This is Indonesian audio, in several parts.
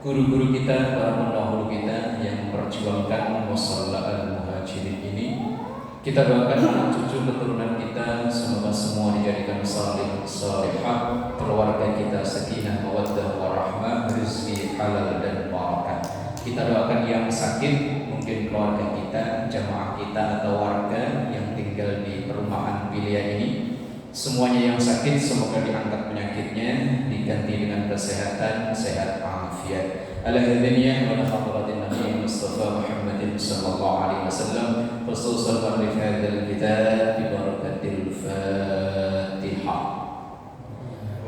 guru-guru kita, para pendahulu kita yang memperjuangkan Musalla al-Muhajirin ini. Kita doakan anak cucu keturunan kita semoga semua dijadikan salih salihah, keluarga kita sakinah mawaddah warahmah, rezeki halal dan barakah. Kita doakan yang sakit, mungkin keluarga kita, jamaah kita atau warga yang tinggal di perumahan pilihan ini, semuanya yang sakit semoga diangkat penyakitnya, diganti dengan kesehatan, sehat afiat. Ala-hadiniyah wa nafaqatin Nabi Mustafa Muhammadin sallallahu alaihi wasallam, khususan fi hadzal kitab bi barakatil Fatihah.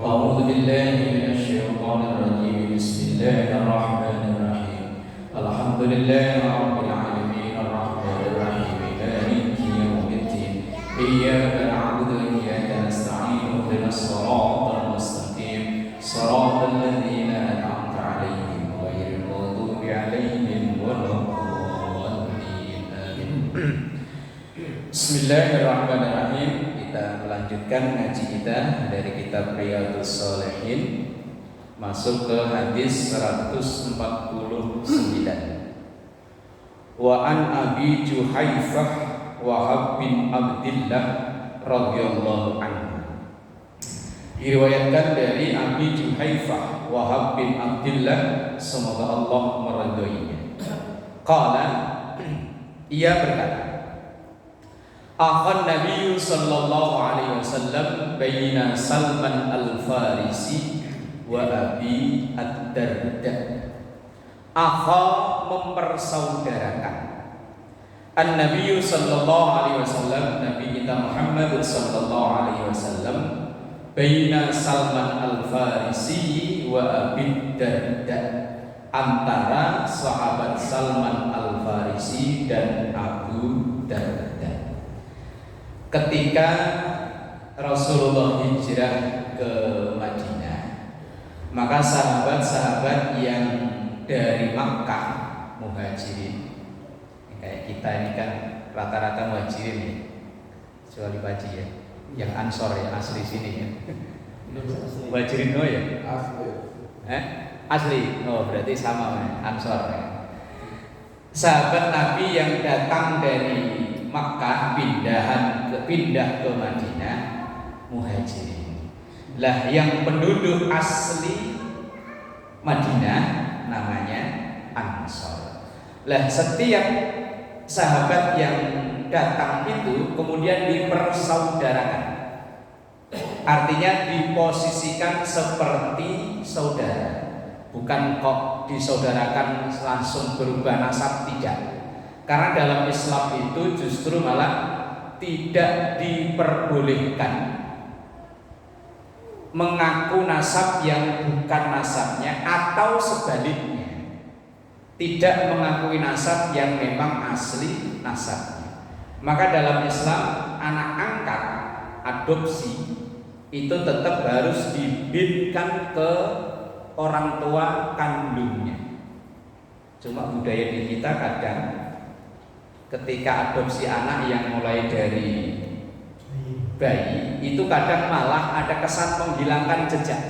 A'udzu billahi minasy syaithanir rajim. Bismillahirrahmanirrahim. Alhamdulillahi rabbil alamin arrahmanir rahim maliki yaumiddin. Iyyaka na'budu wa iyyaka nasta'in. Ihdinas siratal mustaqim. Siratal ladzina an'amta 'alaihim ghairil maghdubi 'alaihim waladdallin. Amin. Bismillahirrahmanirrahim. Kita melanjutkan ngaji kita dari kitab Riyadhus Shalihin, masuk ke hadis 149. Wa an Abi Juhaifah Wahab bin Abdillah radhiyallahu anhu. Diriwayatkan dari Abi Juhaifah Wahab bin Abdillah, semoga Allah meridhoinya. Qala, ia berkata, Akhan Nabi sallallahu alaihi wasallam baina Salman al-Farisi wa Abi ad-Darda. Akha mempersaudarakan. An-Nabi sallallahu alaihi wasallam, Nabi kita Muhammad sallallahu alaihi wasallam, baina Salman al-Farisi wa Abi ad-Darda, antara sahabat Salman al-Farisi dan Abu Darda. Ketika Rasulullah hijrah ke Madinah, maka sahabat-sahabat yang dari Makkah, muhajirin, kayak kita ini kan rata-rata muhajirin ya, kecuali Baji ya, yang Ansor ya, asli sini ya. Muhajirin no ya? Asli. Oh berarti sama ya, Ansor ya. Sahabat Nabi yang datang dari Makkah pindah ke Madinah, muhajirin. Lah yang penduduk asli Madinah namanya Ansor. Lah setiap sahabat yang datang itu kemudian dipersaudarakan, artinya diposisikan seperti saudara, bukan kok disaudarakan langsung berubah nasab, tidak. Karena dalam Islam itu justru malah tidak diperbolehkan mengaku nasab yang bukan nasabnya, atau sebaliknya tidak mengakui nasab yang memang asli nasabnya. Maka dalam Islam anak angkat, adopsi itu tetap harus dibinkan ke orang tua kandungnya. Cuma budaya di kita kadang ketika adopsi anak yang mulai dari bayi itu kadang malah ada kesan menghilangkan jejak.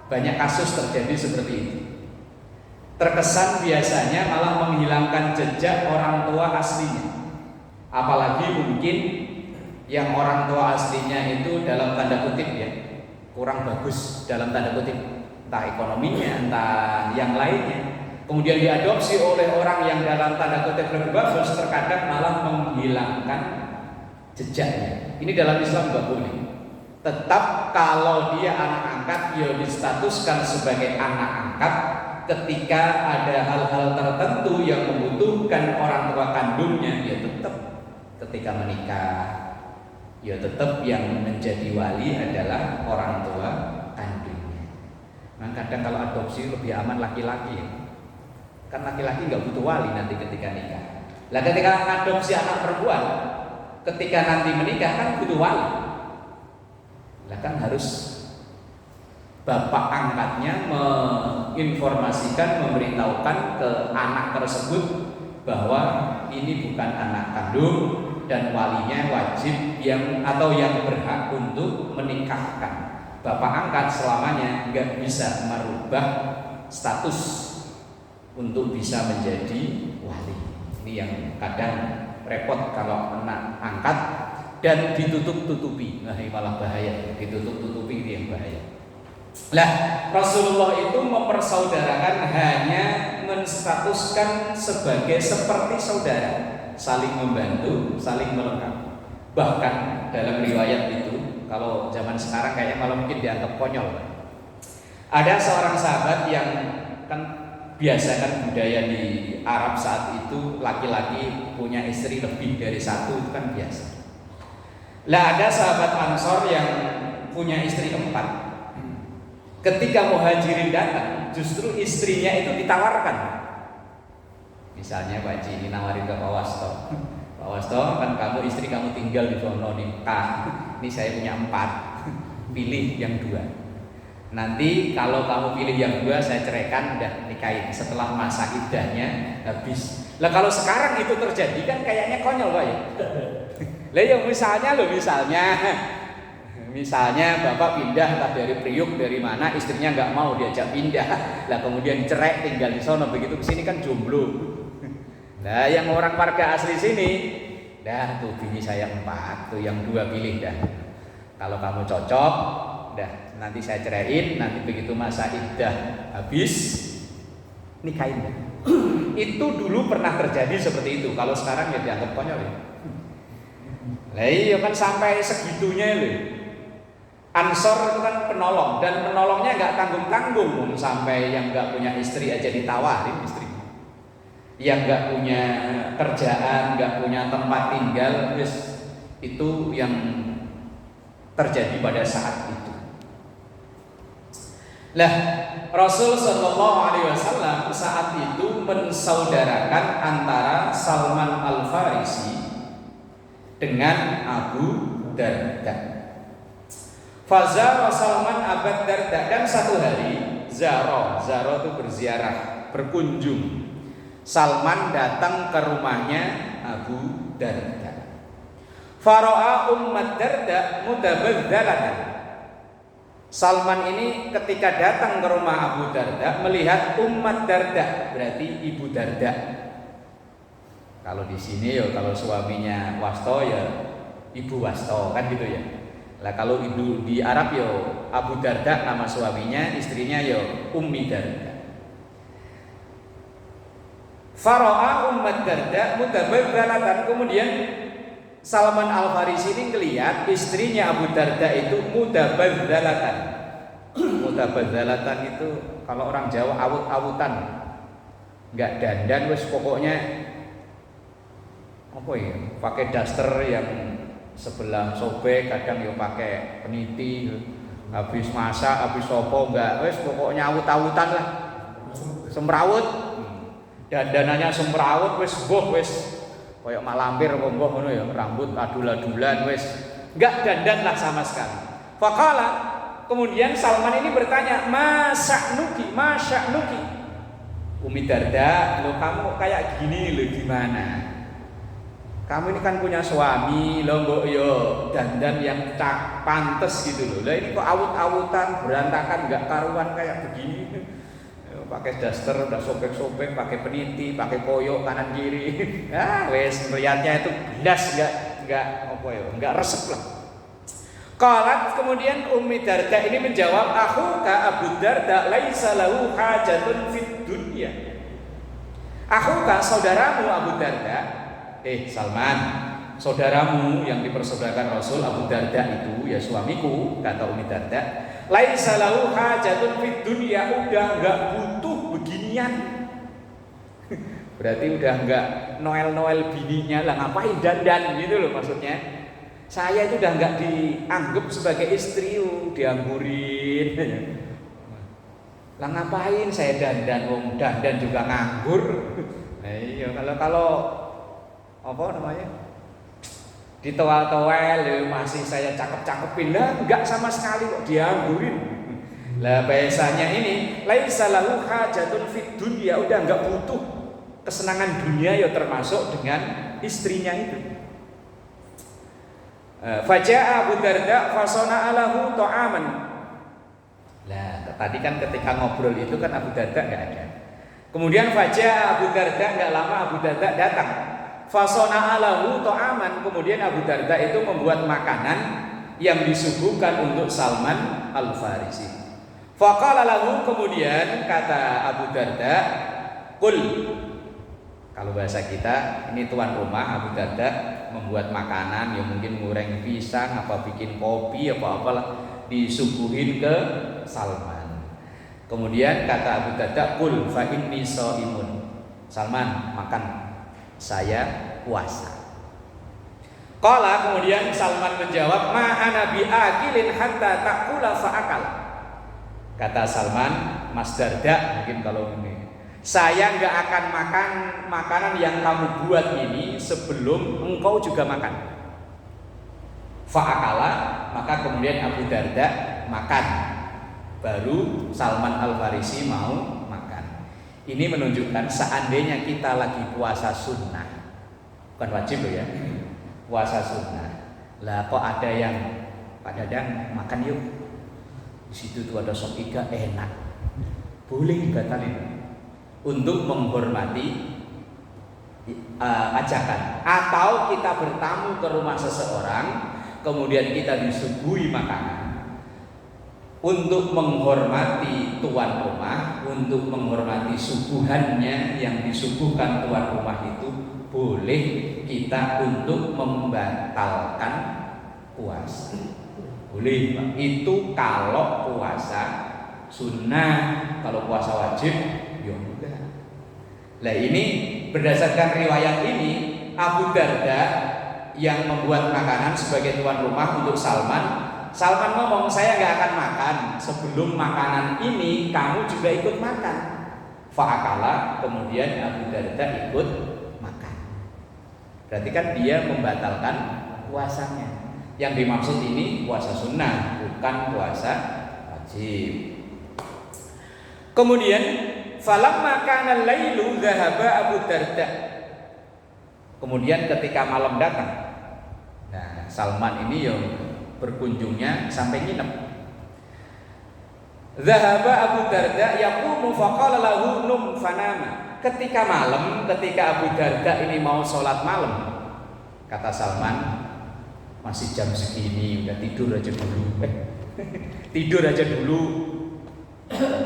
Banyak kasus terjadi seperti itu. Terkesan biasanya malah menghilangkan jejak orang tua aslinya. Apalagi mungkin yang orang tua aslinya itu dalam tanda kutip ya kurang bagus, dalam tanda kutip, entah ekonominya, entah yang lainnya, kemudian diadopsi oleh orang yang dalam tanda kutip lebih bagus, terkadang malah menghilangkan jejaknya. Ini dalam Islam nggak boleh. Tetap kalau dia anak angkat, ya distatuskan sebagai anak angkat ketika ada hal-hal tertentu yang membutuhkan orang tua kandungnya, ya tetap ketika menikah, ya tetap yang menjadi wali adalah orang tua kandungnya. Nah, kadang kalau adopsi lebih aman laki-laki ya. Kan laki-laki nggak butuh wali nanti ketika nikah. Lah ketika adopsi anak perempuan, ketika nanti menikah kan butuh wali. Lah kan harus bapak angkatnya menginformasikan, memberitahukan ke anak tersebut bahwa ini bukan anak kandung dan walinya wajib yang atau yang berhak untuk menikahkan. Bapak angkat selamanya nggak bisa merubah status untuk bisa menjadi wali. Ini yang kadang repot kalau anak angkat dan ditutup-tutupi. Nah ini malah bahaya, ditutup-tutupi itu yang bahaya. Lah Rasulullah itu mempersaudarakan hanya menstatuskan sebagai seperti saudara, saling membantu, saling melengkapi. Bahkan dalam riwayat itu, kalau zaman sekarang kayaknya malah mungkin dianggap konyol. Ada seorang sahabat yang kan biasa kan budaya di Arab saat itu laki-laki punya istri lebih dari satu, itu kan biasa. Lah ada sahabat Ansor yang punya istri 4. Ketika Muhajirin datang, justru istrinya itu ditawarkan. Misalnya Pak Haji ini nawarin ke Pak Wasto, Pak Wasto kan kamu istri kamu tinggal di sono nikah, ini saya punya 4, pilih yang 2. Nanti kalau kamu pilih yang 2 saya ceraikan, udah nikahin setelah masa iddahnya habis. Lah kalau sekarang itu terjadi kan kayaknya konyol Pak ya. Lah ya misalnya bapak pindah entah dari Priuk dari mana, istrinya nggak mau diajak pindah, lah kemudian cerai tinggal di sono, begitu kesini kan jomblo. Nah yang orang warga asli sini, dah tuh bini saya 4, tuh yang 2 pilih dah. Kalau kamu cocok, dah nanti saya ceraiin, nanti begitu masa iddah habis nikahin dah. Itu dulu pernah terjadi seperti itu. Kalau sekarang ya dianggap konyol ya. Lah iya kan sampai segitunya loh. Ansor itu kan penolong, dan penolongnya nggak tanggung-tanggung, sampai yang nggak punya istri aja ditawarin istri, yang nggak punya kerjaan, nggak punya tempat tinggal, itu yang terjadi pada saat itu. Lah Rasul Shallallahu Alaihi Wasallam saat itu mensaudarakan antara Salman Al Farisi dengan Abu Darda. Fazara Salman Abu Darda, dan satu hari Zaro itu berziarah, berkunjung. Salman datang ke rumahnya Abu Darda. Faro'a Ummat Darda mutabadzalatan. Salman ini ketika datang ke rumah Abu Darda melihat Ummat Darda, berarti Ibu Darda. Kalau di sini ya kalau suaminya Wasto ya Ibu Wasto kan gitu ya. Lah kalau di Arab yo Abu Darda nama suaminya, istrinya yo Ummi Darda. Fara'a Ummat Darda mutabazzalatan, kemudian Salman Al-Farisi ini ngelihat istrinya Abu Darda itu mutabazzalatan. Mutabazzalatan itu kalau orang Jawa awut-awutan. Enggak dandan wis pokoknya apa ya? Pakai daster yang sebelah sobek, kadang yo pakai peniti. Habis masak, habis sopo enggak wis pokoknya awut-awutan lah. Semrawut. Dandanannya semrawut wis kayak malampir apa mbah ngono ya, rambut adul-adulan wis enggak dandan lah sama sekali. Faqala, kemudian Salman ini bertanya, "Masa'nuki, masya'nuki?" Ummi Darda, "Lo kamu kayak gini lo gimana? Kamu ini kan punya suami, lo mbok yo dandan yang tak pantes gitu loh. Lah ini kok awut-awutan, berantakan enggak karuan kayak begini." Pakai daster, udah sobek-sobek, pakai peniti, pakai koyok kanan kiri. Wes meriatnya itu belas enggak apa ya, enggak resep lah. Qalat, kemudian Ummi Darda ini menjawab, "Akhuka Abu Darda laisa lahu hajatun fid dunya." Akhuka, saudaramu Abu Darda, Salman, saudaramu yang dipersaudarakan Rasul Abu Darda itu ya suamiku, kata Ummi Darda, laisa lahu hajatun fid dunya, udah enggak butuh beginian. Berarti udah enggak Noel bininya lah, ngapain dandan gitu loh maksudnya. Saya itu udah enggak dianggap sebagai istri, dianggurin. Lah ngapain saya dandan, wong dandan juga nganggur. Nah iya, kalau apa namanya? Ditowel-towel masih saya cakep-cakepin lah, enggak sama sekali kok dianggurin. Lah biasanya ini laisa lahu hajatun fid dunya, udah enggak butuh kesenangan dunia ya termasuk dengan istrinya itu. Faja'a Abu Darda fasana'a lahu ta'aman. Lah tadi kan ketika ngobrol itu kan Abu Darda enggak ada. Kemudian faja'a Abu Darda, enggak lama Abu Darda datang. Fasana'a lahu ta'aman, kemudian Abu Darda itu membuat makanan yang disuguhkan untuk Salman Al-Farisi. Faqala lahu, kemudian kata Abu Darda, "Qul." Kalau bahasa kita, ini tuan rumah Abu Darda membuat makanan, ya mungkin goreng pisang, apa bikin kopi, apa-apalah disuguhin ke Salman. Kemudian kata Abu Darda, "Qul fa inni shaimun." Salman, makan, saya puasa. Qala, kemudian Salman menjawab, "Ma ana biakilin hatta taqula fa'akal." Kata Salman, "Mas Darda, mungkin kalau ini, saya enggak akan makan makanan yang kamu buat ini sebelum engkau juga makan." Fa'akala, maka kemudian Abu Darda makan. Baru Salman Al-Farisi mau. Ini menunjukkan seandainya kita lagi puasa sunnah, bukan wajib loh ya, puasa sunnah. Lah kok ada yang Pak Dadang makan yuk, di situ tuh ada sop iga enak, boleh dibatalin untuk menghormati ajakan. Atau kita bertamu ke rumah seseorang, kemudian kita disuguhi makanan. Untuk menghormati tuan rumah, untuk menghormati suguhannya yang disuguhkan tuan rumah itu, boleh kita untuk membatalkan puasa. Boleh, Pak. Itu kalau puasa sunnah. Kalau puasa wajib, ya enggak. Nah ini berdasarkan riwayat ini, Abu Darda yang membuat makanan sebagai tuan rumah untuk Salman ngomong, "Saya nggak akan makan sebelum makanan ini kamu juga ikut makan." Fa'akala, kemudian Abu Darda ikut makan. Berarti kan dia membatalkan puasanya. Yang dimaksud ini puasa sunnah, bukan puasa wajib. Kemudian falamma kana al-lailu dhahaba Abu Darda. Kemudian ketika malam datang, nah Salman ini yang berkunjungnya sampai nginep. Zahaba Abu Darda yaqumu faqala lahu num fanama. Ketika malam, ketika Abu Darda ini mau sholat malam, kata Salman, masih jam segini udah tidur aja dulu. Tidur aja dulu.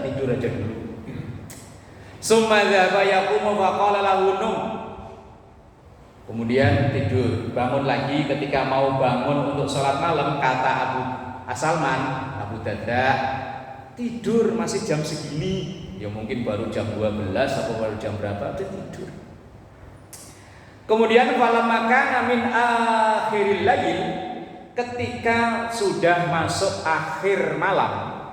Tidur aja dulu. Summa dzaba yaqumu fa qala lahu num. Kemudian tidur, bangun lagi ketika mau bangun untuk sholat malam, kata Abu Salman, Abu Darda, tidur masih jam segini. Ya mungkin baru jam 12 atau baru jam berapa udah tidur. Kemudian falamma kana min akhiril lail, ketika sudah masuk akhir malam,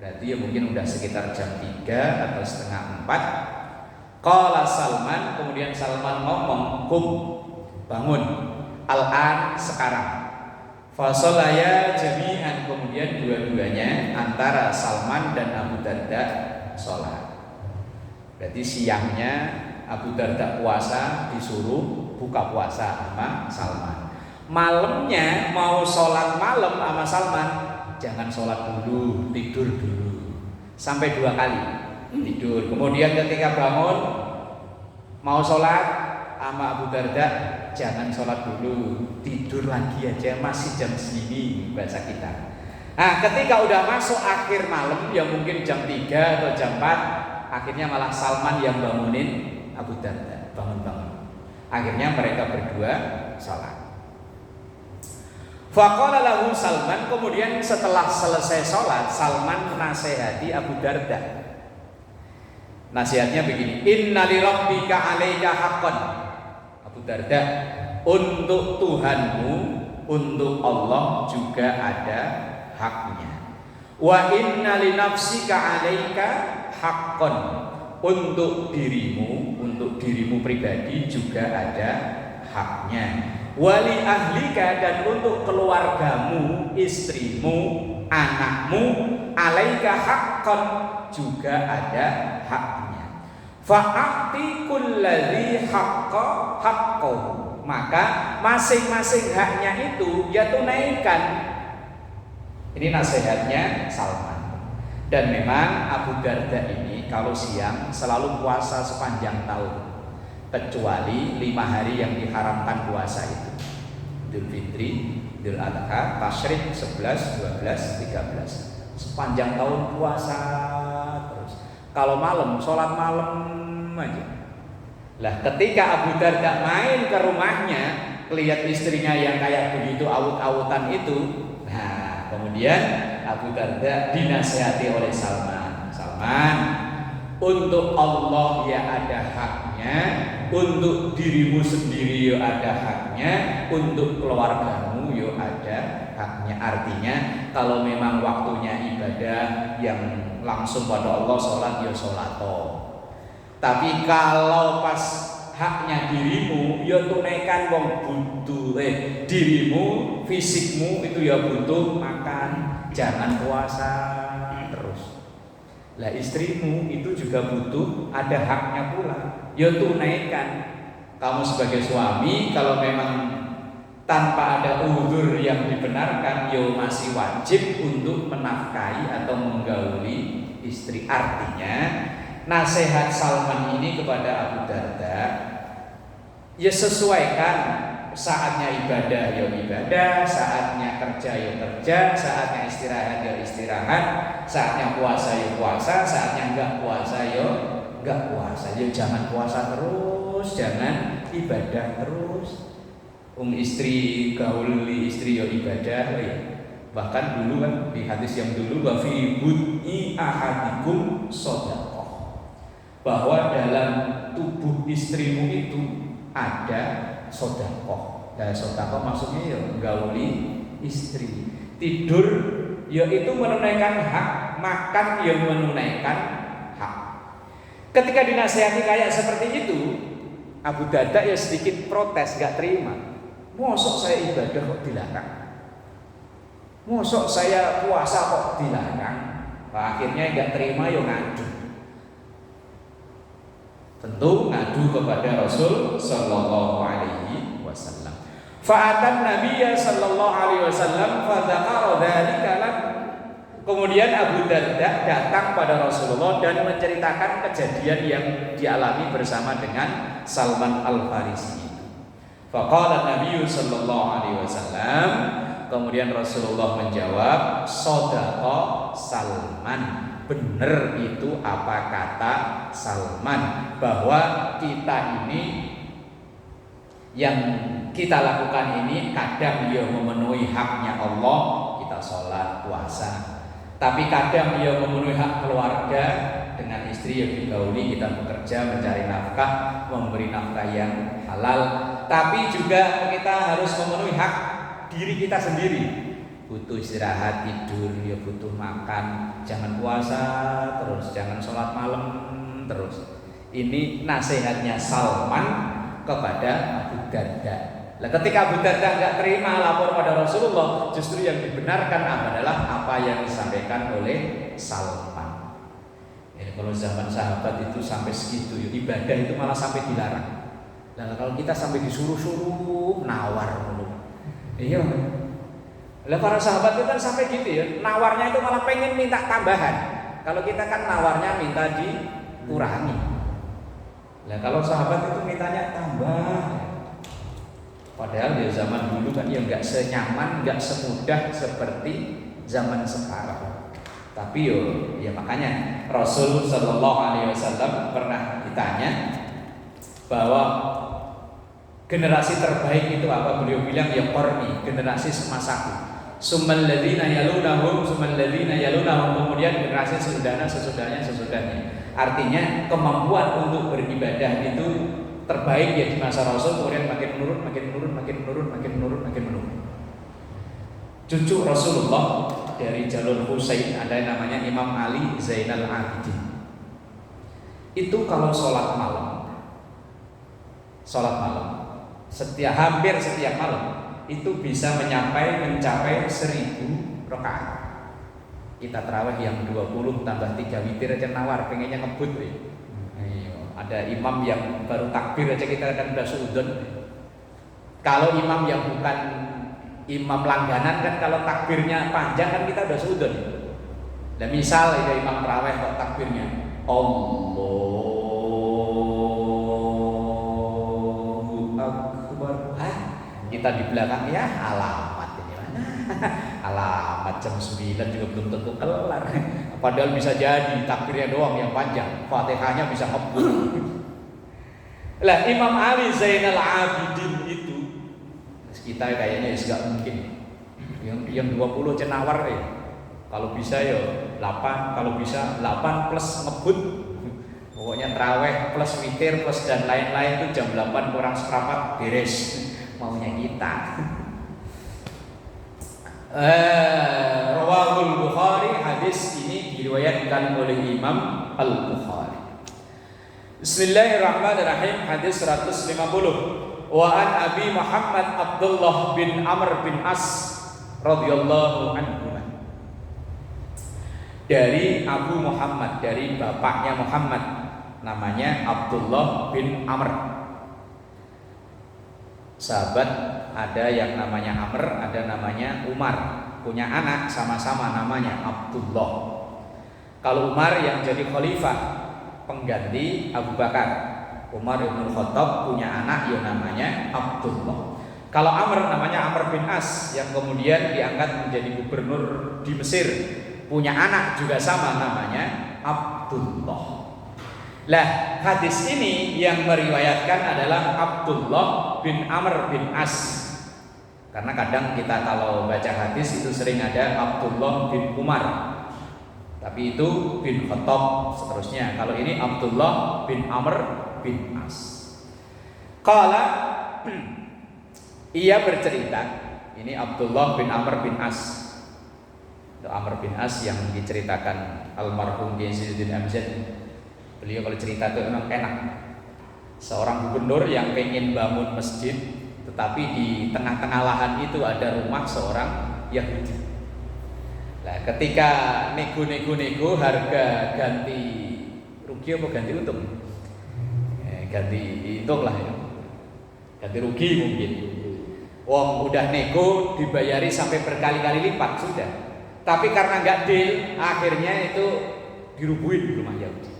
berarti ya mungkin udah sekitar jam 3 atau setengah 4. Qala Salman, kemudian Salman ngomong, "Kum, bangun, al-an, sekarang." Fasolaya jami'an, kemudian dua-duanya antara Salman dan Abu Darda sholat. Berarti siangnya Abu Darda puasa, disuruh buka puasa sama Salman. Malamnya mau sholat malam sama Salman, jangan sholat dulu, tidur dulu. Sampai 2 kali tidur. Kemudian ketika bangun mau sholat sama Abu Darda, jangan sholat dulu, tidur lagi aja, masih jam segini bahasa kita. Nah ketika udah masuk akhir malam, ya mungkin jam 3 atau jam 4, akhirnya malah Salman yang bangunin Abu Darda, bangun-bangun. Akhirnya mereka berdua sholat. Faqala lahu Salman, kemudian setelah selesai sholat, Salman nasihati Abu Darda. Nasihatnya begini, inna li rabbika 'alaika haqqan. Abu Darda, untuk Tuhanmu, untuk Allah juga ada haknya. Wa inna li nafsika 'alaika haqqan. Untuk dirimu pribadi juga ada haknya. Wali ahlika, dan untuk keluargamu, istrimu, anakmu, 'alaika haqqan, juga ada haknya. Fa'ati kulladzi haqqahu, maka masing-masing haknya itu ya tunaikan. Ini nasihatnya Salman. Dan memang Abu Darda ini kalau siang selalu puasa sepanjang tahun, kecuali 5 hari yang diharamkan puasa itu: Idul Fitri, Idul Adha, Tasyrik 11, 12, 13. Sepanjang tahun puasa terus. Kalau malam sholat malam aja. Lah ketika Abu Darda main ke rumahnya, lihat istrinya yang kayak begitu awut-awutan itu, nah kemudian Abu Darda dinasihati oleh Salman. Salman, untuk Allah ya ada haknya, untuk dirimu sendiri ya ada haknya, untuk keluargamu ya ada haknya. Artinya kalau memang waktunya ibadah yang langsung pada Allah, sholat ya sholat. Tapi kalau pas haknya dirimu, ya tunaikan. Wong butuh dirimu, fisikmu itu ya butuh makan, jangan puasa terus. Lah istrimu itu juga butuh, ada haknya pula, ya tunaikan. Kamu sebagai suami kalau memang tanpa ada uzur yang dibenarkan, ya masih wajib untuk menafkahi atau menggauli istri. Artinya nasihat Salman ini kepada Abu Darda, ya sesuaikan. Saatnya ibadah ya ibadah, saatnya kerja ya kerja, saatnya istirahat ya istirahat, saatnya puasa ya puasa, saatnya enggak puasa ya enggak puasa. Ya jangan puasa terus, jangan ibadah terus. Istri gauli istri ya ibadah ya. Bahkan dulu kan di hadis yang dulu, wa fi bud'i ahadikum shadaqah, bahwa dalam tubuh istrimu itu ada sodakoh. Nah, sodakoh maksudnya ya gauli istri. Tidur ya itu menunaikan hak, makan ya menunaikan hak. Ketika dinasihati kayak seperti itu, Abu Darda ya sedikit protes, gak terima. Mosok saya ibadah kok dilarang? Mosok saya puasa kok dilarang? Nah, akhirnya gak terima ya ngadu. Tentu ngadu kepada Rasul sallallahu alaihi wasallam. Fa'atan Nabiyya sallallahu alaihi wasallam fa dzakara dzalika lahu. Kemudian Abu Darda datang pada Rasulullah dan menceritakan kejadian yang dialami bersama dengan Salman Al-Farisi itu. Faqala Nabi sallallahu alaihi wasallam, kemudian Rasulullah menjawab, "Shadaqa Salman." Benar itu apa kata Salman, bahwa kita ini yang kita lakukan ini kadang dia memenuhi haknya Allah, kita sholat, puasa. Tapi kadang dia memenuhi hak keluarga dengan istri yang digauli, kita bekerja mencari nafkah, memberi nafkah yang halal. Tapi juga kita harus memenuhi hak diri kita sendiri. Butuh istirahat, tidur, ya butuh makan. Jangan puasa terus, jangan sholat malam terus. Ini nasihatnya Salman kepada Abu Darda. Nah, ketika Abu Darda nggak terima lapor pada Rasulullah, justru yang dibenarkan adalah apa yang disampaikan oleh Salman. Ya, kalau zaman sahabat itu sampai segitu, ya, ibadah itu malah sampai dilarang. Nah, kalau kita sampai disuruh-suruh nawar dulu. Iya. Lah para sahabat itu kan sampai gitu ya, nawarnya itu malah pengen minta tambahan. Kalau kita kan nawarnya minta dikurangi. Nah, kalau sahabat itu mintanya tambah. Padahal di zaman dulu kan ya nggak senyaman, nggak semudah seperti zaman sekarang. Tapi ya makanya Rasul Shallallahu Alaihi Wasallam pernah ditanya bahwa generasi terbaik itu apa? Beliau bilang ya qarni, generasi semasaku. Summal ladzina yalunahum, kemudian generasi sesudahnya. Artinya kemampuan untuk beribadah itu terbaik ya di masa Rasul, kemudian makin menurun. Cucu Rasulullah dari jalur Husain ada yang namanya Imam Ali Zainal Abidin. Itu kalau sholat malam, hampir setiap malam itu bisa mencapai 1000 rakaat. Kita tarawih yang 20 tambah 3 witir aja nawar, pengennya ngebut ya. Ada imam yang baru takbir aja kita kan udah suudon. Kalau imam yang bukan imam langganan kan kalau takbirnya panjang kan kita udah suudon. Dan misal ada imam tarawih kok takbirnya Allahu Akbar. Kita di belakang ya alamat ini mana? Alamat jam 9 juga belum tentu kelar. Padahal bisa jadi takbirnya doang yang panjang, Fatihahnya bisa ngebut. Lah Imam Ali Zainal Abidin itu kita kayaknya nggak mungkin. Yang 20 cenawar kalau bisa ya 8, kalau bisa 8 plus ngebut. Pokoknya tarawih plus witir plus dan lain-lain itu jam 8 kurang seperempat beres. Maunya kita. Rawahul Bukhari, hadis ini diriwayatkan oleh Imam Al-Bukhari. Bismillahirrahmanirrahim, hadis 150. Wa an Abi Muhammad Abdullah bin Amr bin As radhiyallahu anhu. Dari Abu Muhammad, dari bapaknya Muhammad, namanya Abdullah bin Amr. Sahabat ada yang namanya Amr, ada namanya Umar. Punya anak sama-sama namanya Abdullah. Kalau Umar yang jadi khalifah pengganti Abu Bakar, Umar bin Khattab punya anak yang namanya Abdullah. Kalau Amr namanya Amr bin As yang kemudian diangkat menjadi gubernur di Mesir, punya anak juga sama namanya Abdullah. Lah hadis ini yang meriwayatkan adalah Abdullah bin Amr bin As. Karena kadang kita kalau baca hadis itu sering ada Abdullah bin Umar, tapi itu bin Khattab seterusnya. Kalau ini Abdullah bin Amr bin As. Qala ia bercerita, ini Abdullah bin Amr bin As. Amr bin As yang diceritakan almarhum Yazidin MZ. Beliau kalau cerita itu memang enak. Seorang gubernur yang pengen bangun masjid, tetapi di tengah-tengah lahan itu ada rumah seorang Yahudi. Nah, ketika nego harga ganti rugi apa ganti untung? Ganti untung lah ya. Ganti rugi mungkin. Wong udah nego dibayari sampai berkali-kali lipat sudah. Tapi karena nggak deal, akhirnya itu dirubuhin rumah Yahudi.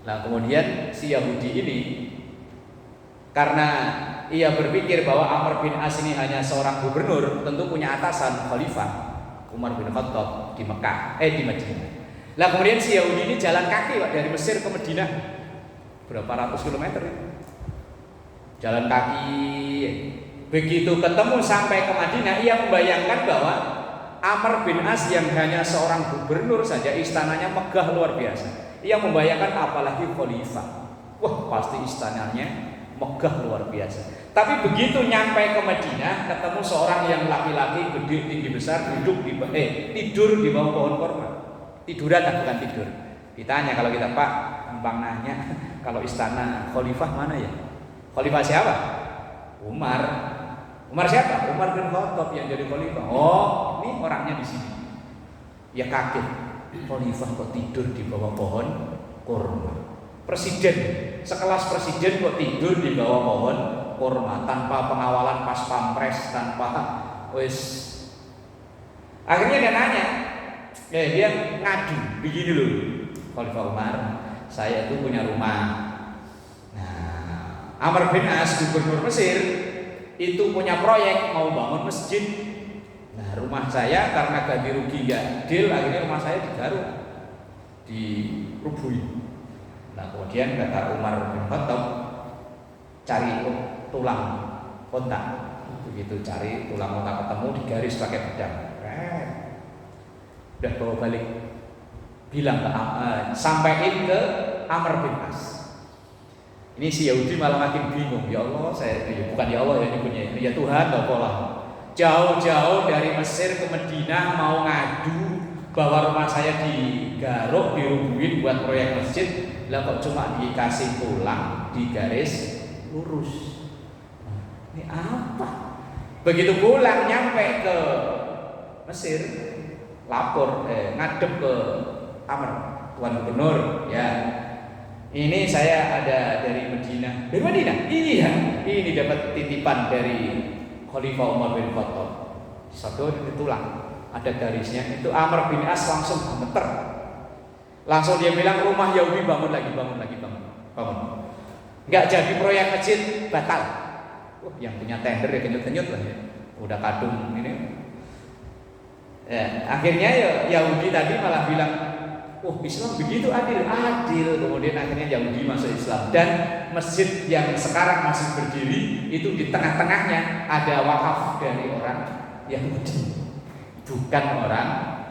Nah kemudian si Yahudi ini karena ia berpikir bahwa Amr bin As ini hanya seorang gubernur, tentu punya atasan khalifah Umar bin Khattab di Mekah, di Madinah. Lah kemudian si Yahudi ini jalan kaki Pak, dari Mesir ke Madinah berapa ratus kilometer ya? Jalan kaki. Begitu ketemu sampai ke Madinah, ia membayangkan bahwa Amr bin As yang hanya seorang gubernur saja istananya megah luar biasa. Ia membayangkan apalagi khalifah. Wah, pasti istananya megah luar biasa. Tapi begitu nyampe ke Madinah, ketemu seorang yang laki-laki gede tinggi besar tidur di bawah pohon kurma. Tiduran bukan tidur. Ditanya kalau kita, Pak, gampang nanya, kalau istana khalifah mana ya? Khalifah siapa? Umar. Umar siapa? Umar bin Khattab yang jadi khalifah. Oh, ini orangnya di sini. Ya kaget. Khalifah kok tidur di bawah pohon kurma? Presiden, sekelas presiden kok tidur di bawah pohon kurma tanpa pengawalan pas pampres, tanpa wis. Akhirnya dia nanya, dia ngadu begini loh, Khalifah Umar, saya itu punya rumah. Nah, Amr bin As gubernur Mesir itu punya proyek mau bangun masjid. Nah, rumah saya karena ganti rugi nggak deal, akhirnya rumah saya digaruk, dirubuhi. Nah, kemudian kata Umar bin Khattab, cari tulang kontak. Begitu cari tulang kontak ketemu, digaris pakai pedang. Udah bawa balik, bilang ke sampaikan ke Amr bin As. Ini si Yahudi malah makin bingung. Ya Allah, bukan ya Allah ya nyebutnya, ya Tuhan, Allah. Jauh-jauh dari Mesir ke Madinah mau ngadu bahwa rumah saya digaruk, dirubuhin buat proyek masjid. Lah kok cuma dikasih tulang, digaris lurus. Ini apa? Begitu pulang nyampe ke Mesir, lapor ngadep ke Amr, Tuan Gubernur, ya. Ini saya ada dari Madinah. Dari Madinah? Iya. Ini dapat titipan dari Khalifah Umar bin Khattab. Satu tulang, ada garisnya. Itu Amr bin As langsung gemeter. Langsung dia bilang, rumah Yahudi bangun lagi. Nggak jadi proyek masjid, batal. Yang punya tender ya kenyut-kenyut lah ya. Udah kadung ini. Ya, akhirnya ya Yahudi tadi malah bilang, Islam begitu adil. Kemudian akhirnya Yahudi masuk Islam, dan masjid yang sekarang masih berdiri itu di tengah-tengahnya ada wakaf dari orang Yahudi, bukan orang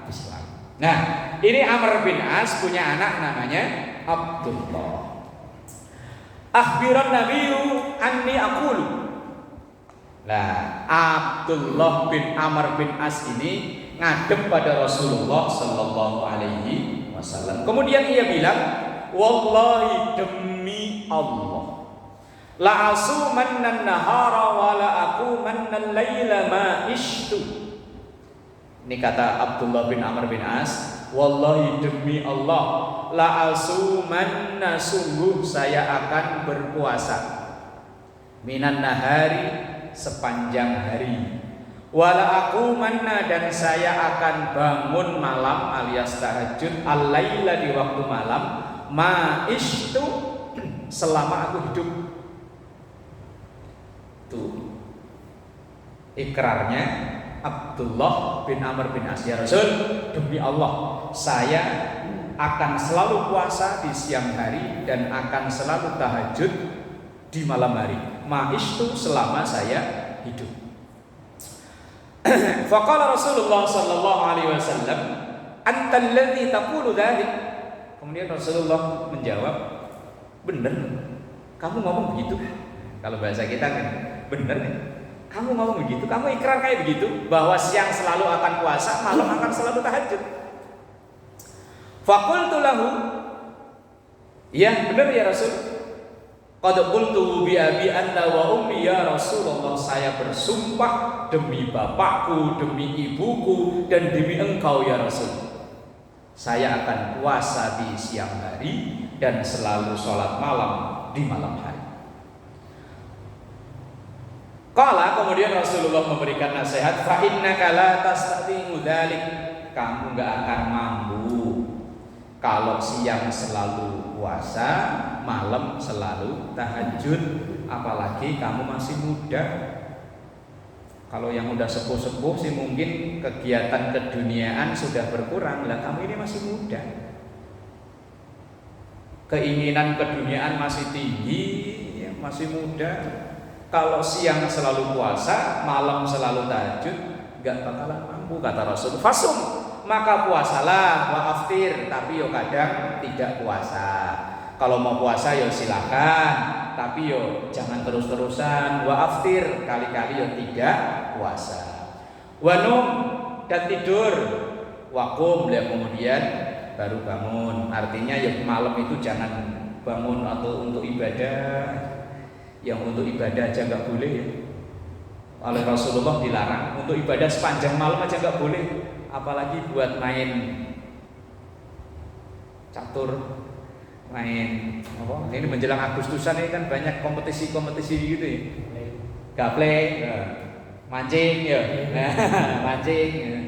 Islam. Nah, ini Amr bin As punya anak namanya Abdullah. Akhbiran Nabiyu anni aqulu. Nah, Abdullah bin Amr bin As ini ngadep pada Rasulullah Sallallahu Alaihi Wasallam. Kemudian ia bilang, wallahi demi Allah, la asumanna nahara wa la aqumanna laila ma ishtu. Ini kata Abdullah bin Amr bin As, wallahi demi Allah, la asumanna, sungguh saya akan berpuasa, minan nahari, sepanjang hari, wala aqumanna, dan saya akan bangun malam alias tahajud, al-laila, di waktu malam, ma ishtu, selama aku hidup. Tuh ikrarnya Abdullah bin Amr bin As, ya Rasul, demi Allah saya akan selalu puasa di siang hari dan akan selalu tahajud di malam hari, ma ishtu, selama saya hidup. Faqala Rasulullah sallallahu alaihi wasallam, anta alladhi taqulu dzalik. Kemudian Rasulullah menjawab, benar, kamu ngomong begitu. Kalau bahasa kita kan, benar nih, kamu ngomong begitu, kamu ikrar kayak begitu, bahwa siang selalu akan puasa, malam akan selalu tahajud. Faqultu lahu, ya benar ya Rasul. Qad qultu bi abi anta wa ummi ya Rasulullah, saya bersumpah demi bapakku, demi ibuku, dan demi engkau ya Rasul, saya akan puasa di siang hari dan selalu sholat malam di malam hari. Qala, kemudian Rasulullah memberikan nasihat, fa innaka la tastati'u dzalik, kamu enggak akan mampu kalau siang selalu puasa, malam selalu tahajud. apalagi kamu masih muda. Kalau yang udah sepuh-sepuh sih mungkin kegiatan keduniaan sudah berkurang, lah kamu ini masih muda. Keinginan keduniaan masih tinggi, ya, masih muda. Kalau siang selalu puasa, malam selalu tahajud, gak bakalan mampu kata Rasul. Fasum, maka puasalah, wa aftir, tapi yo kadang tidak puasa. Kalau mau puasa yo silakan, tapi yo jangan terus-terusan. Wa aftir, kali-kali yo tidak puasa. Wa num, dan tidur. Wakum, ya kemudian baru bangun. Artinya ya malam itu jangan bangun atau untuk ibadah. Yang untuk ibadah aja nggak boleh ya. Oleh Rasulullah dilarang. Untuk ibadah sepanjang malam aja nggak boleh. Apalagi buat main catur, main apa? Ini menjelang Agustusan ini kan banyak kompetisi-kompetisi gitu ya. Gaple, mancing ya, mancing.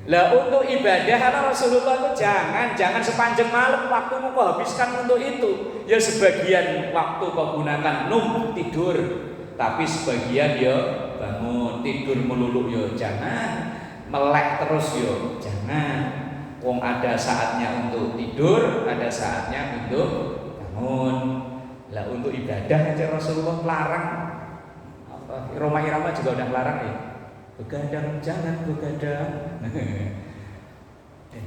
Lah untuk ibadah karena Rasulullah itu jangan sepanjang malam waktumu kau habiskan untuk itu. Ya sebagian waktu kau gunakan tidur, tapi sebagian ya bangun tidur melulu ya jangan, melek terus ya jangan. Wong ada saatnya untuk tidur, ada saatnya untuk bangun. Lah untuk ibadah aja Rasulullah larang. Roma Irama juga udah larang ya. Begadang jangan begadang.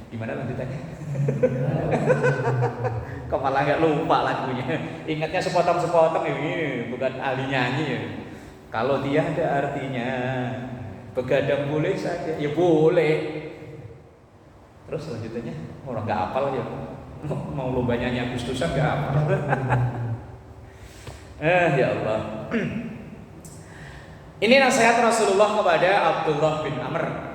Gimana lanjutannya? Kok malah nggak lupa lagunya? Ingatnya sepotong-sepotong ini, bukan ahli nyanyi ya. Kalau dia ada artinya, begadang boleh saja, ya boleh. Terus lanjutannya orang nggak hafal ya. Mau lomba nyanyi Agustusan nggak hafal. Ya Allah. Ini nasihat Rasulullah kepada Abdullah bin Amr.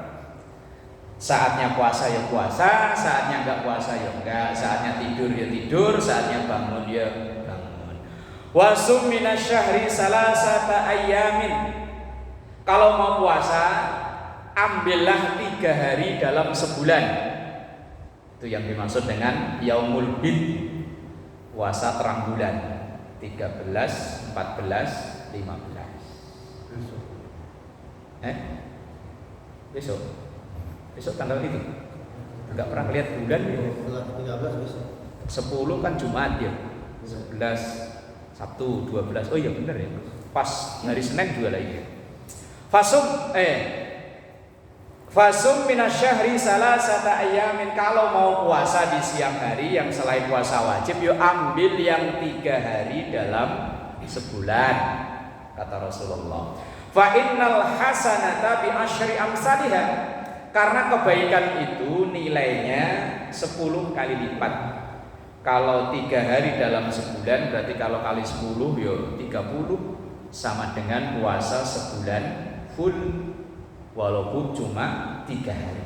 Saatnya puasa ya puasa, saatnya enggak puasa ya enggak, saatnya tidur ya tidur, saatnya bangun ya bangun. Wasum minasyahri salasata ayyamin. Kalau mau puasa, ambillah 3 hari dalam sebulan. Itu yang dimaksud dengan yaumul bid, puasa terang bulan 13, 14, 15. Besok tanggal itu enggak pernah lihat bulan ya. 13 besok. 10 kan Jumat ya. 11 Sabtu 12. Oh iya benar ya. Pas hari Senin juga lagi. Fasum minasyahri salasata ayyamin. Kalau mau puasa di siang hari yang selain puasa wajib, yuk ambil yang 3 hari dalam sebulan kata Rasulullah. Fa innal hasanata bi asyri amsalihha. Karena kebaikan itu nilainya 10 kali lipat. Kalau 3 hari dalam sebulan berarti kalau kali 10 ya 30 sama dengan puasa sebulan full walaupun cuma 3 hari.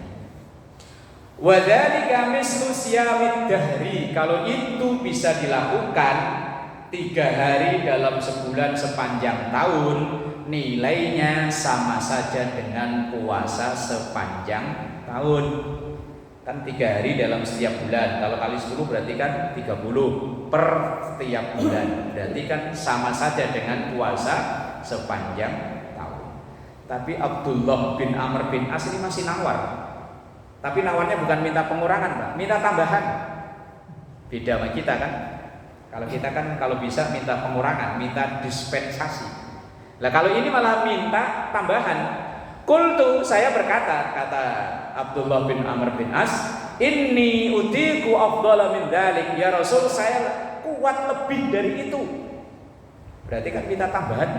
Wa dzalika mislu siyamid dahri. Kalau itu bisa dilakukan 3 hari dalam sebulan sepanjang tahun, nilainya sama saja dengan puasa sepanjang tahun. Kan 3 hari dalam setiap bulan. Kalau kali 10 berarti kan 30 per setiap bulan. Berarti kan sama saja dengan puasa sepanjang tahun. Tapi Abdullah bin Amr bin As ini masih nawar. Tapi nawarnya bukan minta pengurangan, Pak, minta tambahan. Beda sama kita kan. Kalau kita kan kalau bisa minta pengurangan, minta dispensasi. Lah kalau ini malah minta tambahan. Qultu, saya berkata, kata Abdullah bin Amr bin As, inni utiku afdhala min dzalik. Ya Rasul, saya kuat lebih dari itu. Berarti kan minta tambahan.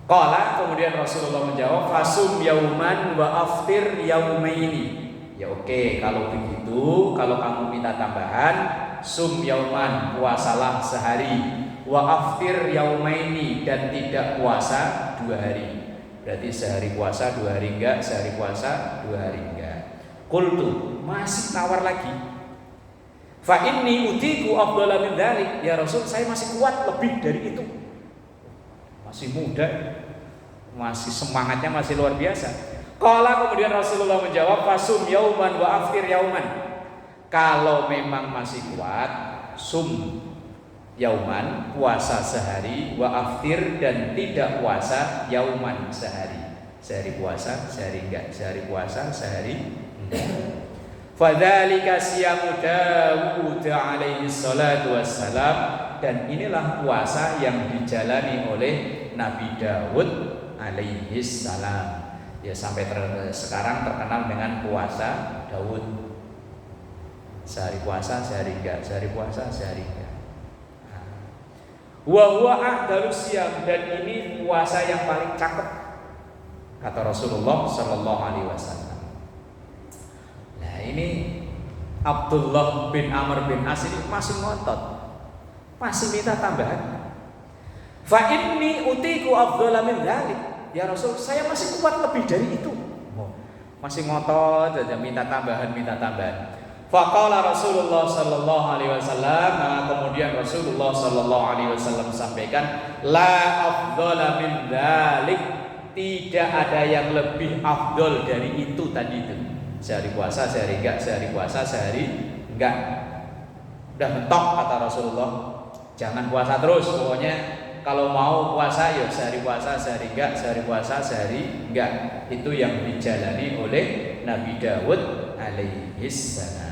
Qala, kemudian Rasulullah menjawab, fasum yauman wa aftir yaumaini. Ya oke, kalau begitu, kalau kamu minta tambahan, sum yauman, puasalah sehari, wa aftir yaumaini, dan tidak puasa 2 hari. Berarti sehari puasa 2 hari enggak, sehari puasa 2 hari enggak. Qultu, masih nawar lagi. Fa inni utiku afdhala min dzalik. Ya Rasul, saya masih kuat lebih dari itu. Masih muda, masih semangatnya masih luar biasa. Qala, kemudian Rasulullah menjawab, fasum yauman wa aftir yauman. Kalau memang masih kuat, sum, yauman, puasa sehari, wa aftir, dan tidak puasa yauman, sehari puasa, sehari enggak, sehari puasa, sehari enggak. Fadzalika siyamu Dawud alaihi salatu wassalam, dan inilah puasa yang dijalani oleh Nabi Dawud alaihi salam. Ya sampai sekarang terkenal dengan puasa Dawud. Sehari puasa, sehari enggak, sehari puasa, sehari enggak. Wa huwa a'dalus siyam, dan ini puasa yang paling cakep kata Rasulullah sallallahu alaihi wasallam. Nah, ini Abdullah bin Amr bin As ini masih ngotot, masih minta tambahan. Fa inni utiku afdhala min dzalik. Ya Rasul, saya masih kuat lebih dari itu. Masih ngotot saja minta tambahan. Faqala Rasulullah sallallahu alaihi wasallam, kemudian Rasulullah sallallahu alaihi wasallam sampaikan, la afdhala min dzalik, tidak ada yang lebih afdol dari itu tadi itu. Sehari puasa, sehari enggak, sehari puasa, sehari enggak. Udah mentok kata Rasulullah. Jangan puasa terus, pokoknya kalau mau puasa ya sehari puasa, sehari enggak, sehari puasa, sehari enggak. Itu yang dijalani oleh Nabi Dawud alaihi salam.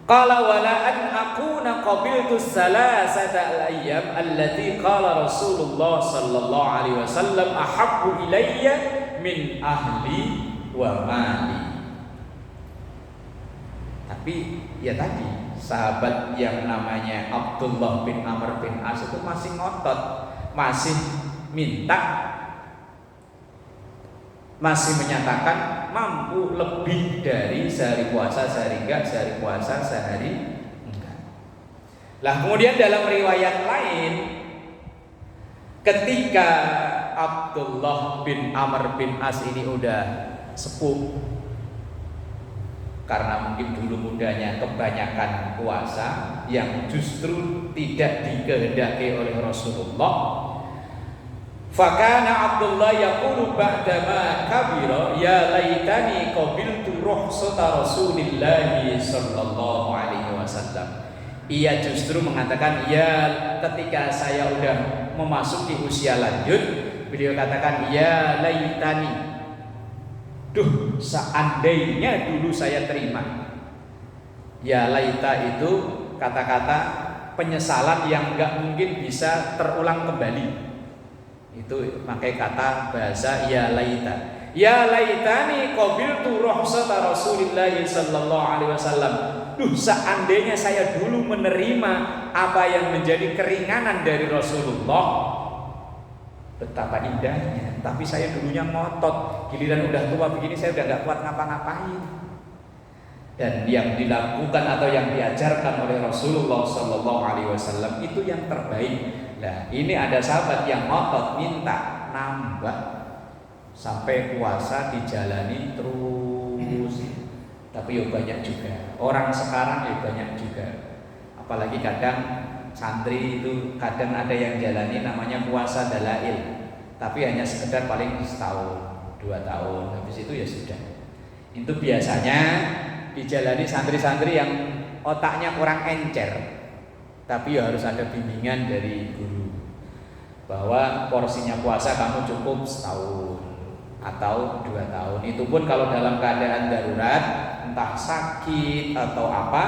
Qala wala an akuna qabiltu salasata al-ayyam allati qala Rasulullah sallallahu alaihi wasallam ahabbu ilayya min ahli wa mali. Tapi ya tadi sahabat yang namanya Abdullah bin Amr bin As itu masih ngotot, masih minta, masih menyatakan mampu lebih dari sehari puasa, sehari enggak, sehari puasa, sehari enggak. Lah kemudian dalam riwayat lain, ketika Abdullah bin Amr bin As ini udah sepuh, karena mungkin dulu mudanya kebanyakan puasa yang justru tidak dikehendaki oleh Rasulullah. Fakana Abdullah yaqulu ba'dama kabira ya laitani qabiltu rukhsata Rasulillah sallallahu alaihi wasallam. Ia justru mengatakan, ya ketika saya udah memasuki usia lanjut, beliau katakan ya laitani, duh seandainya dulu saya terima. Ya laita itu kata-kata penyesalan yang enggak mungkin bisa terulang kembali. Itu pakai kata bahasa ya laita. Ya laitani qabiltu rukhsata Rasulillah sallallahu alaihi wasallam. Duh seandainya saya dulu menerima apa yang menjadi keringanan dari Rasulullah. Betapa indahnya. Tapi saya dulunya ngotot. Giliran udah tua begini saya udah gak kuat ngapa-ngapain. Dan yang dilakukan atau yang diajarkan oleh Rasulullah sallallahu alaihi wasallam itu yang terbaik. Nah, ini ada sahabat yang ngotot minta nambah sampai puasa dijalani terus. Tapi ya banyak juga. Orang sekarang ya banyak juga. Apalagi kadang santri itu kadang ada yang jalani namanya puasa dalail. Tapi hanya sekedar paling setahun, 2 tahun. Habis itu ya sudah. Itu biasanya dijalani santri-santri yang otaknya kurang encer. Tapi ya harus ada bimbingan dari guru bahwa porsinya puasa kamu cukup setahun atau 2 tahun. Itu pun kalau dalam keadaan darurat, entah sakit atau apa,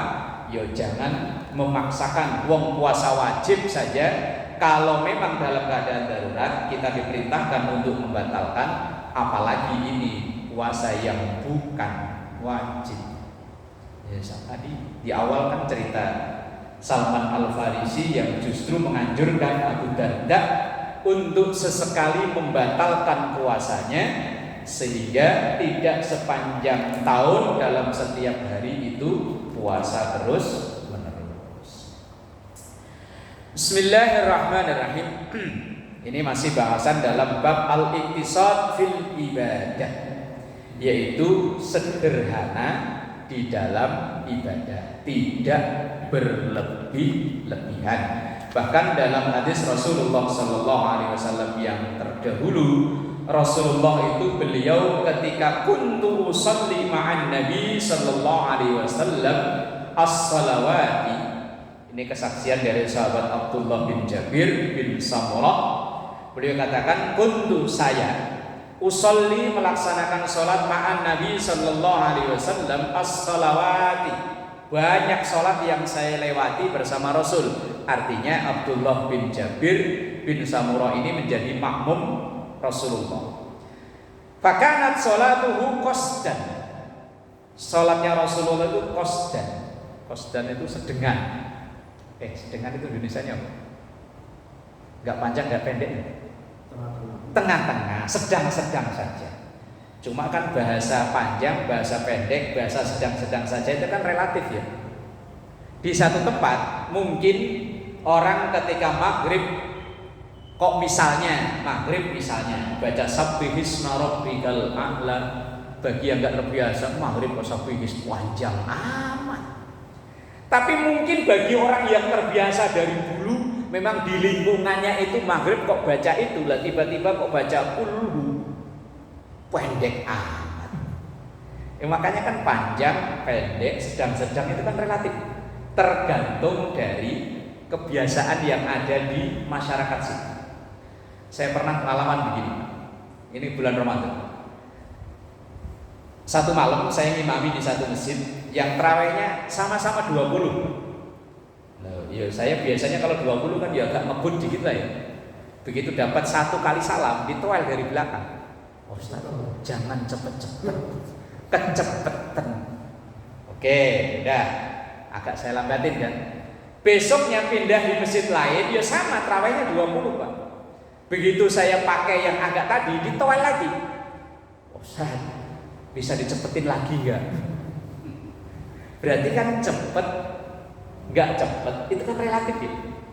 ya jangan memaksakan. Wong puasa wajib saja. Kalau memang dalam keadaan darurat kita diperintahkan untuk membatalkan, apalagi ini puasa yang bukan wajib. Ya, tadi di awal kan cerita Salman Al-Farisi yang justru menganjurkan Abu Darda untuk sesekali membatalkan puasanya sehingga tidak sepanjang tahun dalam setiap hari itu puasa terus menerus. Bismillahirrahmanirrahim. Ini masih bahasan dalam bab al-iqtisad fil ibadah, yaitu sederhana di dalam ibadah, tidak berlebih-lebihan. Bahkan dalam hadis Rasulullah sallallahu alaihi wasallam yang terdahulu, Rasulullah itu beliau ketika kuntu usalli ma'an Nabi sallallahu alaihi wasallam as-salawati. Ini Ini kesaksian dari sahabat Abdullah bin Jabir bin Samurah. Beliau katakan, kuntu saya usolli melaksanakan sholat ma'an Nabi sallallahu alaihi wasallam as-salawati. Banyak sholat yang saya lewati bersama Rasul. Artinya Abdullah bin Jabir bin Samurah ini menjadi makmum Rasulullah. Fakanat sholatuhu qasdan. Sholatnya Rasulullah itu qasdan. Qasdan itu sedengan. Sedengan itu Indonesianya apa? Enggak panjang, enggak pendek. Tengah-tengah, sedang-sedang saja. Cuma kan bahasa panjang, bahasa pendek, bahasa sedang-sedang saja itu kan relatif ya. Di satu tempat mungkin orang ketika maghrib, kok misalnya maghrib misalnya baca sabbihisma rabbikal a'la, bagi yang enggak terbiasa maghrib kok sabbihis panjang amat. Tapi mungkin bagi orang yang terbiasa dari dulu, memang di lingkungannya itu maghrib kok baca itu, lah tiba-tiba kok baca kulhu, pendek amat. Makanya kan panjang, pendek, sedang-sedang itu kan relatif, tergantung dari kebiasaan yang ada di masyarakat sini. Saya pernah pengalaman begini, ini bulan Ramadan. Satu malam saya ngimami di satu masjid yang terawihnya sama-sama 20. Nah, ya saya biasanya kalau 20 kan ya agak ngebut dikit lah ya. Begitu dapat satu kali salam ditoel dari belakang. Ustaz, jangan cepet-cepet, kecepetan. Oke, udah agak saya lambatin kan. Besoknya pindah di masjid lain, ya sama terawihnya 20 Pak. Begitu saya pakai yang agak tadi ditoel lagi. Ustaz, bisa dicepetin lagi nggak? Berarti kan cepet, nggak cepet, itu kan relatif ya.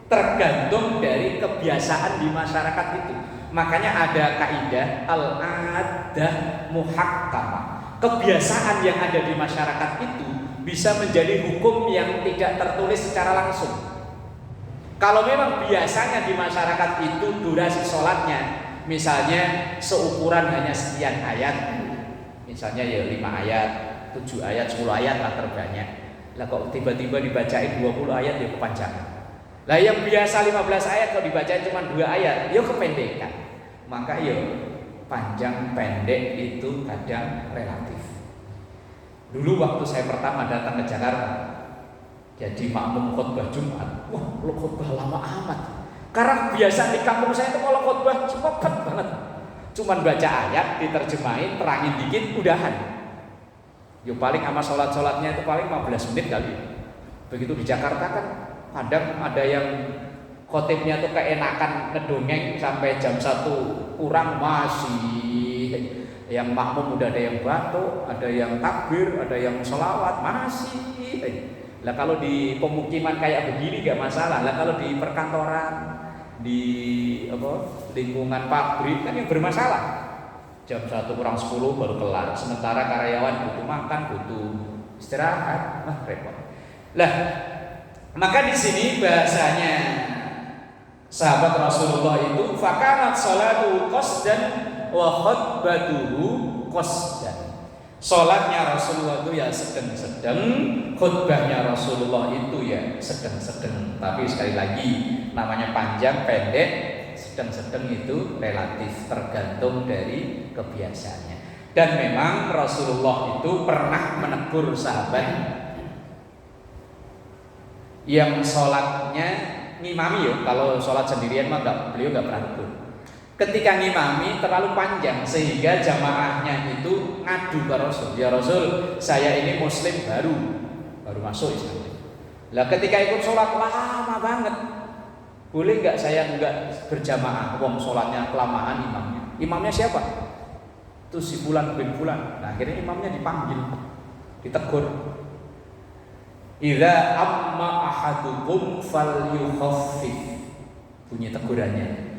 Tergantung dari kebiasaan di masyarakat itu. Makanya ada kaidah al-adah muhakkamah. Kebiasaan yang ada di masyarakat itu bisa menjadi hukum yang tidak tertulis secara langsung. Kalau memang biasanya di masyarakat itu durasi sholatnya, misalnya seukuran hanya sekian ayat, misalnya ya 5 ayat, 7 ayat, 10 ayat lah terbanyak. Lah kok tiba-tiba dibacain 20 ayat ya kepanjangan. Lah yang biasa 15 ayat kok dibacain cuma 2 ayat, ya kependekan. Maka ya panjang pendek itu kadang relatif. Dulu waktu saya pertama datang ke Jakarta, jadi makmum khutbah Jumat, wah lo khutbah lama amat. Karena biasa di kampung saya itu kalau khutbah cepet banget. Cuman baca ayat, diterjemahin, terangin dikit, udahan. Yo paling sama sholat-sholatnya itu paling 15 menit kali. Begitu di Jakarta kan kadang ada yang khotibnya tuh keenakan ngedongeng sampai jam 1 kurang masih. Yang makmum udah ada yang batuk, ada yang takbir, ada yang sholawat, masih. Lah kalau di pemukiman kayak begini gak masalah. Lah kalau di perkantoran, di lingkungan pabrik kan yang bermasalah. Jam 1 kurang 10 baru kelar. Sementara karyawan butuh makan, butuh istirahat, repot. Lah, maka di sini bahasanya sahabat Rasulullah itu fakanat salatu qasdan wa khutbatuhu qasdan. Salatnya Rasulullah itu ya sedang-sedang, khutbahnya Rasulullah itu ya sedang-sedang. Tapi sekali lagi namanya panjang pendek, sedang-sedang itu relatif tergantung dari kebiasaannya. Dan memang Rasulullah itu pernah menegur sahabat yang sholatnya ngimami ya. Kalau sholat sendirian mah beliau nggak pernah tegur. Ketika ngimami terlalu panjang sehingga jamaahnya itu ngadu ke Rasul. Ya Rasul, saya ini muslim baru masuk Islam. Lah ketika ikut sholat lama banget, boleh nggak saya nggak berjamaah? Wong sholatnya kelamaan imamnya. Imamnya siapa? Itu si Fulan bin Fulan. Nah akhirnya imamnya dipanggil, ditegur. Idza amma ahadukum falyukhaffif. Bunyi tegurannya.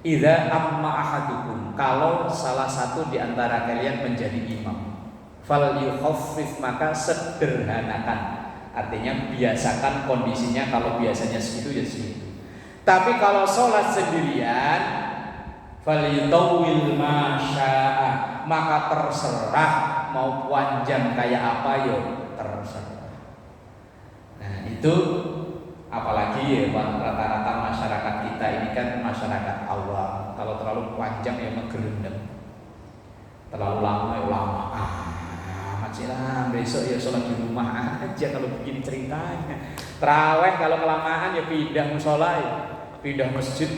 Idza amma ahadukum, kalau salah satu di antara kalian menjadi imam, falyukhaffif, maka sederhanakan. Artinya biasakan kondisinya, kalau biasanya segitu ya segitu. Tapi kalau sholat sendirian, falyutawwil ma syaa, maka terserah mau panjang kayak apa yo terserah. Nah itu Apalagi ya rata-rata masyarakat kita ini kan masyarakat awam. Kalau terlalu panjang ya ngegerendeng, terlalu lama ya lama. Masih lah besok ya sholat di rumah aja kalau begini ceritanya. Terawih kalau kelamaan ya pindah musola, ya. Pindah masjid.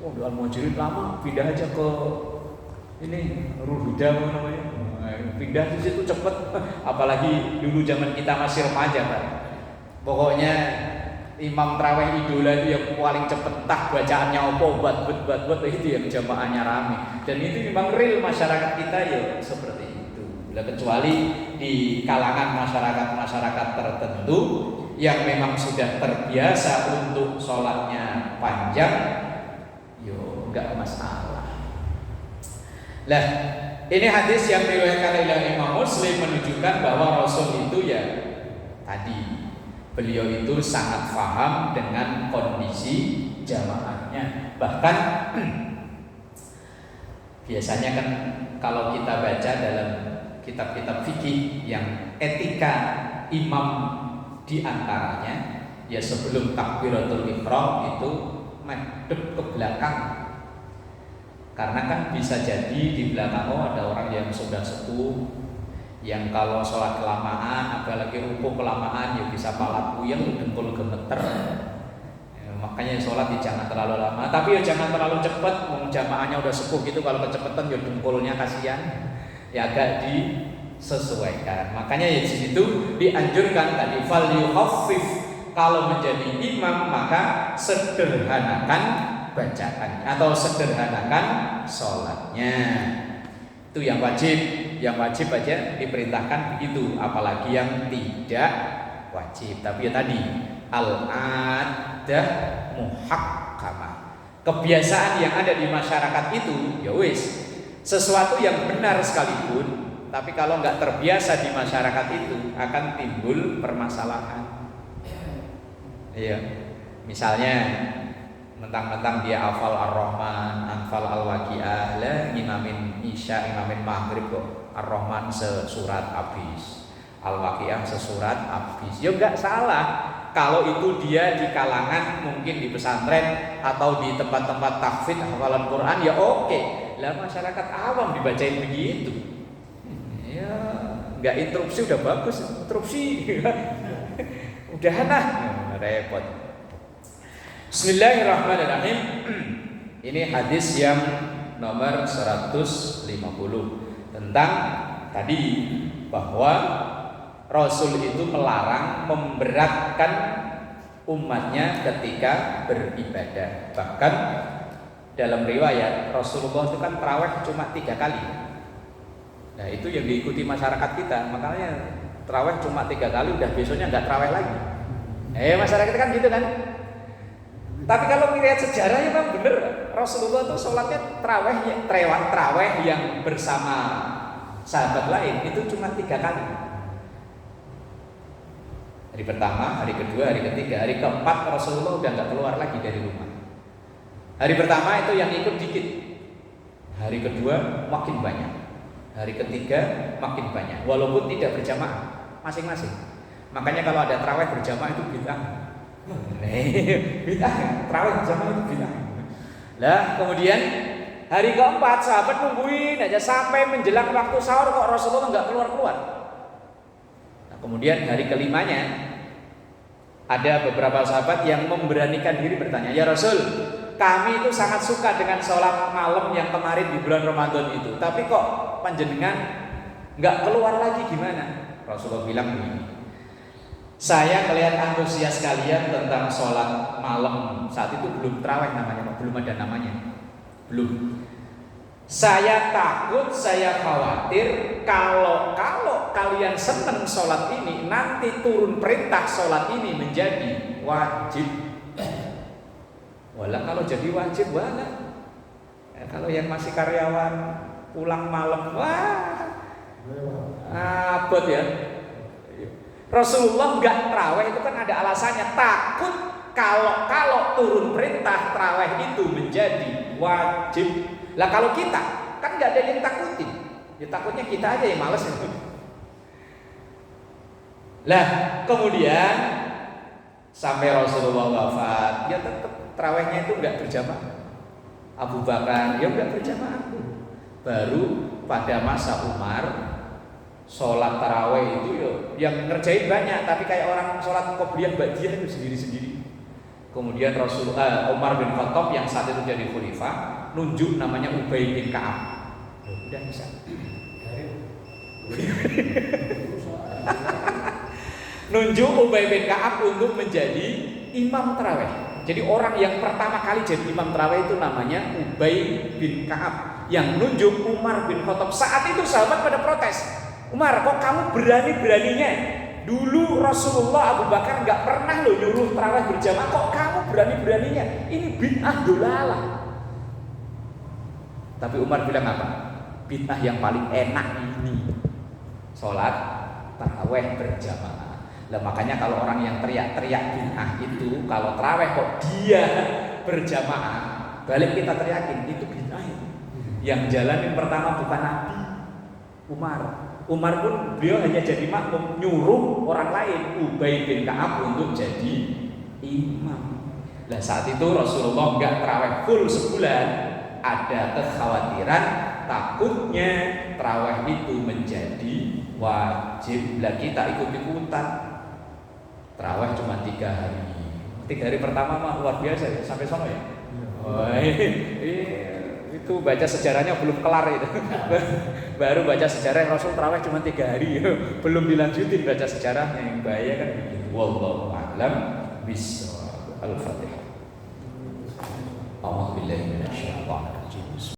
Oh, doa mujirin lama, pindah aja ke ini Ruhuda namanya. Pindah di situ cepet. Apalagi dulu zaman kita masih remaja, Pak. Pokoknya imam terawih idola itu yang paling cepet, entah bacaannya apa, buat itu yang jamaahnya rame. Dan itu memang real masyarakat kita ya seperti itu. Bila kecuali di kalangan masyarakat tertentu yang memang sudah terbiasa untuk sholatnya panjang, yo nggak masalah. Lah, ini hadis yang diriwayatkan oleh Imam Muslim menunjukkan bahwa Rasul itu ya tadi beliau itu sangat paham dengan kondisi jamaahnya. Bahkan biasanya kan kalau kita baca dalam kitab-kitab fikih yang etika imam di antaranya ya sebelum takbiratul ihram itu madhep ke belakang. Karena kan bisa jadi di belakang ada orang yang sudah sepuh, yang kalau sholat kelamaan, apalagi rukuk kelamaan ya bisa pala puyeng, dengkul gemeter. Ya, makanya sholat ya jangan terlalu lama, tapi ya jangan terlalu cepat. Jamaahnya udah sepuh gitu, kalau kecepatan ya dengkulnya kasihan. Ya agak disesuaikan. Makanya ya di situ dianjurkan tadi fal yukhaffif, kalau menjadi imam maka sederhanakan bacaan atau sederhanakan sholatnya. Itu yang wajib aja diperintahkan begitu, apalagi yang tidak wajib. Tapi ya tadi al-adah muhakkamah, kebiasaan yang ada di masyarakat itu ya wis sesuatu yang benar sekalipun, tapi kalau nggak terbiasa di masyarakat itu akan timbul permasalahan. Iya, misalnya mentang-mentang dia hafal Ar-Rahman, hafal Al-Waqiah, lah imamin Isya, imamin Maghrib kok Ar-Rahman sesurat habis, Al-Waqiah sesurat habis. Ya enggak salah kalau itu dia di kalangan mungkin di pesantren atau di tempat-tempat tahfidz hafalan Quran ya oke. Lah masyarakat awam dibacain begitu. Ya enggak interupsi udah bagus, interupsi. Udahan lah, repot. Bismillahirrahmanirrahim. Ini hadis yang nomor 150 tentang tadi bahwa Rasul itu melarang memberatkan umatnya ketika beribadah. Bahkan dalam riwayat Rasulullah itu kan tarawih cuma 3 kali. Nah itu yang diikuti masyarakat kita. Makanya tarawih cuma 3 kali, udah besoknya nggak tarawih lagi. Masyarakat kan gitu kan. Tapi kalau melihat sejarah ya memang benar, Rasulullah itu sholatnya terawih yang bersama sahabat lain itu cuma 3 kali. Hari pertama, hari kedua, hari ketiga, hari keempat Rasulullah udah nggak keluar lagi dari rumah. Hari pertama itu yang ikut dikit, hari kedua makin banyak, hari ketiga makin banyak, walaupun tidak berjamaah masing-masing. Makanya kalau ada terawih berjamaah itu bid'ah. Bid'ah, terawih berjamaah itu bid'ah. Lah kemudian hari keempat sahabat nungguin aja sampai menjelang waktu sahur kok Rasulullah nggak keluar-keluar. Nah, kemudian hari kelimanya ada beberapa sahabat yang memberanikan diri bertanya, ya Rasul, kami itu sangat suka dengan sholat malam yang kemarin di bulan Ramadan itu, tapi kok panjenengan nggak keluar lagi gimana? Rasulullah bilang begini, saya melihat antusias kalian tentang sholat malam saat itu belum terawih namanya, belum ada namanya, belum. Saya takut, saya khawatir kalau kalian senang sholat ini nanti turun perintah sholat ini menjadi wajib. Walah kalau jadi wajib walah. Kalau yang masih karyawan pulang malam wah abot ya. Rasulullah nggak terawih itu kan ada alasannya, takut kalau turun perintah terawih itu menjadi wajib. Lah kalau kita kan nggak ada yang takutin, ya takutnya kita aja yang malas itu. Lah kemudian Sampai Rasulullah wafat, ya tetap tarawehnya itu enggak berjamaah. Abu Bakar ya enggak berjamaah. Baru pada masa Umar, sholat taraweh itu ya yang ngerjain banyak, tapi kayak orang sholat qobliyah ba'diyah itu sendiri-sendiri. Kemudian Umar bin Khattab yang saat itu jadi khalifah nunjuk namanya Ubay bin Ka'ab. Udah bisa. Nunjuk Ubay bin Ka'ab untuk menjadi imam taraweh. Jadi orang yang pertama kali jadi imam taraweh itu namanya Ubay bin Ka'ab, yang nunjuk Umar bin Khattab. Saat itu sahabat pada protes, Umar, kok kamu berani-beraninya? Dulu Rasulullah, Abu Bakar nggak pernah lo nyuruh taraweh berjamaah, kok kamu berani-beraninya? Ini bid'ah dolalah. Tapi Umar bilang apa? Bid'ah yang paling enak ini sholat taraweh berjamaah. Nah, makanya kalau orang yang teriak-teriak bid'ah itu, kalau taraweh kok dia berjamaah, balik kita teriakin itu bid'ah itu. Yang jalanin pertama bukan Nabi, Umar pun beliau hanya jadi makmum, nyuruh orang lain, Ubay bin Ka'ab untuk jadi imam. Nah saat itu Rasulullah nggak taraweh full sebulan, ada kekhawatiran takutnya taraweh itu menjadi wajib. Lah kita ikut-ikutan taraweh cuma 3 hari. 3 hari pertama mah luar biasa ya, sampai sono ya. Oh, itu baca sejarahnya belum kelar itu. Baru baca sejarah Rasul taraweh cuma 3 hari, belum dilanjutin baca sejarahnya, yang bahaya kan begitu. Wallahu a'lam bishawab. Al-Fatihah. A'udzu billahi minasyaitonir